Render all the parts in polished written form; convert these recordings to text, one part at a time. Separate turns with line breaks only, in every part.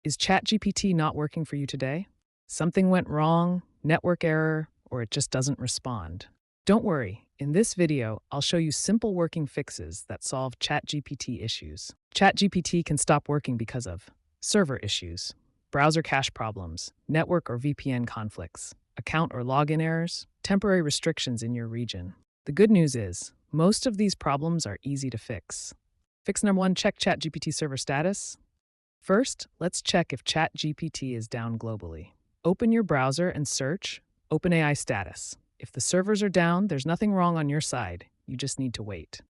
Is ChatGPT not working for you today? Something went wrong, network error, or it just doesn't respond? Don't worry, in this video, I'll show you simple working fixes that solve ChatGPT issues. ChatGPT can stop working because of server issues, browser cache problems, network or VPN conflicts, account or login errors, temporary restrictions in your region. The good news is, most of these problems are easy to fix. Fix number one, check ChatGPT server status. First, let's check if ChatGPT is down globally. Open your browser and search OpenAI status. If the servers are down, there's nothing wrong on your side. You just need to wait.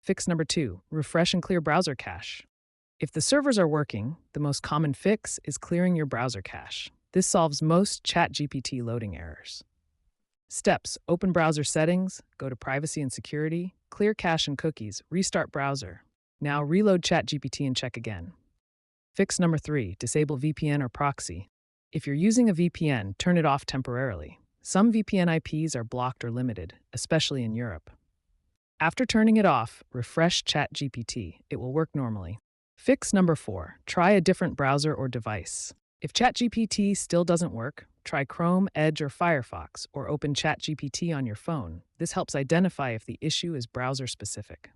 Fix number two, refresh and clear browser cache. If the servers are working, the most common fix is clearing your browser cache. This solves most ChatGPT loading errors. Steps: open browser settings, go to privacy and security, clear cache and cookies, restart browser. Now reload ChatGPT and check again. Fix number three, disable VPN or proxy. If you're using a VPN, turn it off temporarily. Some VPN IPs are blocked or limited, especially in Europe. After turning it off, refresh ChatGPT. It will work normally. Fix number four, try a different browser or device. If ChatGPT still doesn't work, try Chrome, Edge, or Firefox, or open ChatGPT on your phone. This helps identify if the issue is browser-specific.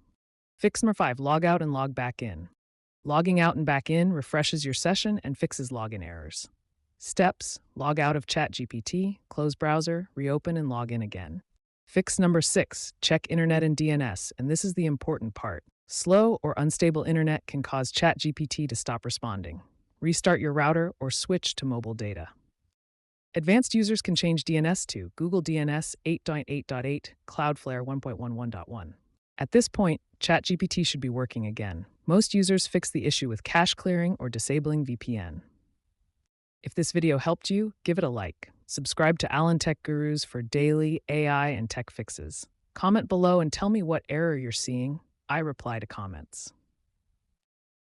Fix number five, log out and log back in. Logging out and back in refreshes your session and fixes login errors. Steps: log out of ChatGPT, close browser, reopen and log in again. Fix number six, check internet and DNS, and this is the important part. Slow or unstable internet can cause ChatGPT to stop responding. Restart your router or switch to mobile data. Advanced users can change DNS to Google DNS 8.8.8, Cloudflare 1.11.1. At this point, ChatGPT should be working again. Most users fix the issue with cache clearing or disabling VPN. If this video helped you, give it a like. Subscribe to Alan Tech Gurus for daily AI and tech fixes. Comment below and tell me what error you're seeing. I reply to comments.